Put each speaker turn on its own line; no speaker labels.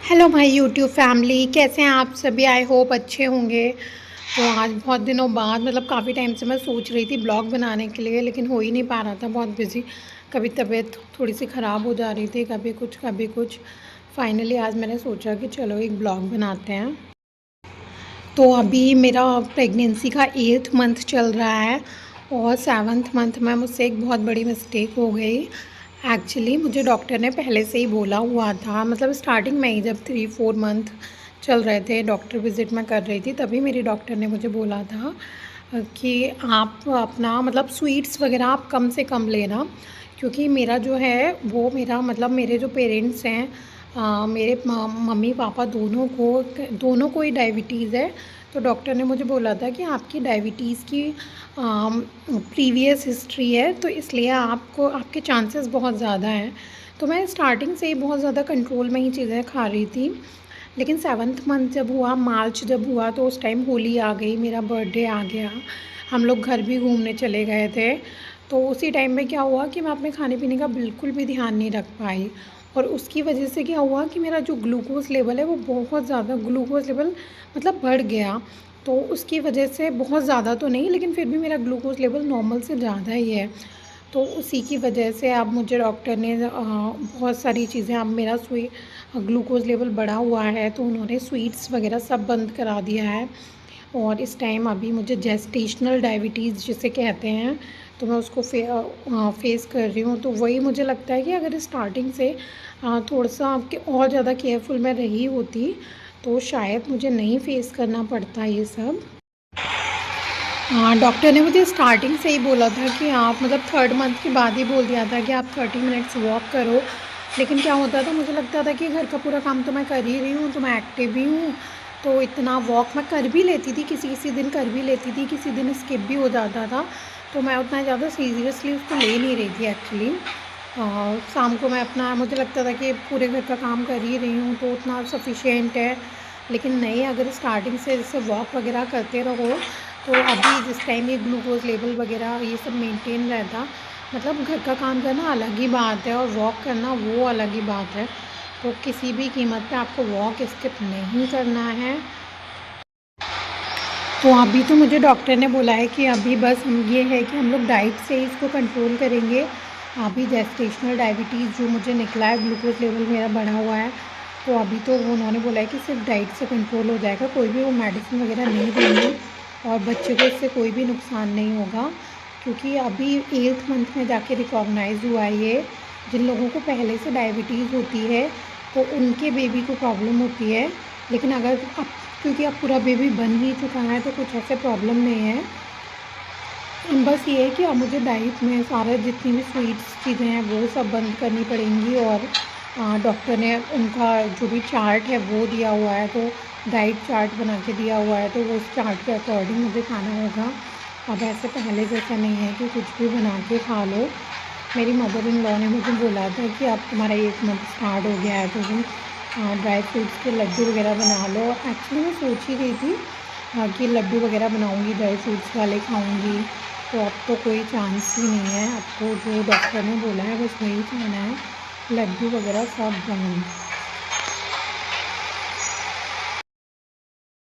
Hello भाई YouTube family, कैसे हैं आप सभी। आई होप अच्छे होंगे। तो आज बहुत दिनों बाद काफ़ी टाइम से मैं सोच रही थी ब्लॉग बनाने के लिए, लेकिन हो ही नहीं पा रहा था, बहुत बिज़ी। कभी तबीयत थोड़ी सी ख़राब हो जा रही थी, कभी कुछ कभी कुछ। फाइनली आज मैंने सोचा कि चलो एक ब्लॉग बनाते हैं। तो अभी मेरा प्रेगनेंसी का 8th मंथ चल रहा है और 7th मंथ में मुझसे एक बहुत बड़ी मिस्टेक हो गई। एक्चुअली मुझे डॉक्टर ने पहले से ही बोला हुआ था, स्टार्टिंग में ही, जब 3-4 मंथ चल रहे थे, डॉक्टर विज़िट मैं कर रही थी, तभी मेरी डॉक्टर ने मुझे बोला था कि आप अपना स्वीट्स वगैरह आप कम से कम लेना। क्योंकि मेरा जो है वो मेरे जो पेरेंट्स हैं, मेरे मम्मी पापा दोनों को ही डायबिटीज़ है। तो डॉक्टर ने मुझे बोला था कि आपकी डायबिटीज़ की प्रीवियस हिस्ट्री है, तो इसलिए आपको आपके चांसेस बहुत ज़्यादा हैं। तो मैं स्टार्टिंग से ही बहुत ज़्यादा कंट्रोल में ही चीज़ें खा रही थी। लेकिन 7th मंथ जब हुआ, मार्च जब हुआ, तो उस टाइम होली आ गई, मेरा बर्थडे आ गया, हम लोग घर भी घूमने चले गए थे। तो उसी टाइम में क्या हुआ कि मैं अपने खाने पीने का बिल्कुल भी ध्यान नहीं रख पाई, और उसकी वजह से क्या हुआ कि मेरा जो ग्लूकोज़ लेवल है वो बहुत ज़्यादा, ग्लूकोज़ लेवल बढ़ गया। तो उसकी वजह से, बहुत ज़्यादा तो नहीं लेकिन फिर भी मेरा ग्लूकोज़ लेवल नॉर्मल से ज़्यादा ही है। तो उसी की वजह से अब मुझे डॉक्टर ने बहुत सारी चीज़ें, अब मेरा ग्लूकोज़ लेवल बढ़ा हुआ है, तो उन्होंने स्वीट्स वगैरह सब बंद करा दिया है। और इस टाइम अभी मुझे जेस्टेशनल डायबिटीज़ जिसे कहते हैं, तो मैं उसको फेस कर रही हूँ। तो वही मुझे लगता है कि अगर स्टार्टिंग से थोड़ा सा आपके और ज़्यादा केयरफुल मैं रही होती, तो शायद मुझे नहीं फेस करना पड़ता ये सब। हाँ, डॉक्टर ने मुझे स्टार्टिंग से ही बोला था कि आप 3rd मंथ के बाद ही बोल दिया था कि आप 30 मिनट्स वॉक करो। लेकिन क्या होता था, मुझे लगता था कि घर का पूरा काम तो मैं कर ही रही हूँ, तो मैं एक्टिव भी हूँ, तो इतना वॉक मैं कर भी लेती थी, किसी किसी दिन कर भी लेती थी, किसी दिन स्किप भी हो जाता था। तो मैं उतना ज़्यादा सीरियसली उसको ले नहीं रही थी एक्चुअली। शाम को मैं अपना, मुझे लगता था कि पूरे घर का काम कर ही रही हूँ तो उतना सफिशिएंट है। लेकिन नहीं, अगर स्टार्टिंग से जैसे वॉक वगैरह करते रहो, तो अभी जिस टाइम ये ग्लूकोज़ लेवल वगैरह ये सब मेंटेन रहता, घर का काम करना अलग ही बात है और वॉक करना वो अलग ही बात है। तो किसी भी कीमत पे आपको वॉक स्किप नहीं करना है। तो अभी तो मुझे डॉक्टर ने बोला है कि अभी बस हम ये है कि हम लोग डाइट से ही इसको कंट्रोल करेंगे। अभी जेस्टेशनल डायबिटीज़ जो मुझे निकला है, ग्लूकोज़ लेवल मेरा बढ़ा हुआ है, तो अभी तो उन्होंने बोला है कि सिर्फ डाइट से कंट्रोल हो जाएगा, कोई भी वो मेडिसिन वगैरह नहीं देंगे और बच्चे को इससे कोई भी नुकसान नहीं होगा। क्योंकि अभी 8th मंथ में जाके रिकॉग्नाइज़ हुआ है ये। जिन लोगों को पहले से डायबिटीज़ होती है तो उनके बेबी को प्रॉब्लम होती है, लेकिन अगर अब, क्योंकि अब पूरा बेबी बन ही चुका है, तो कुछ ऐसे प्रॉब्लम नहीं है। बस ये है कि अब मुझे डाइट में सारे जितनी भी स्वीट्स चीज़ें हैं वो सब बंद करनी पड़ेंगी, और डॉक्टर ने उनका जो भी चार्ट है वो दिया हुआ है, तो डाइट चार्ट बना के दिया हुआ है, तो वो उस चार्ट के अकॉर्डिंग मुझे खाना होगा। अब ऐसे पहले जैसा नहीं है कि कुछ भी बना के खा लो। मेरी मदर इन लॉ ने मुझे बोला था कि अब तुम्हारा 1 मंथ स्टार्ट हो गया है, तो तुम ड्राई फ्रूट्स के लड्डू वगैरह बना लो। एक्चुअली मैं सोच ही रही थी कि लड्डू वगैरह बनाऊंगी, ड्राई फ्रूट्स वाले खाऊंगी। तो अब तो कोई चांस ही नहीं है, अब तो जो डॉक्टर ने बोला है बस वही खाना है, लड्डू वगैरह सब बंद।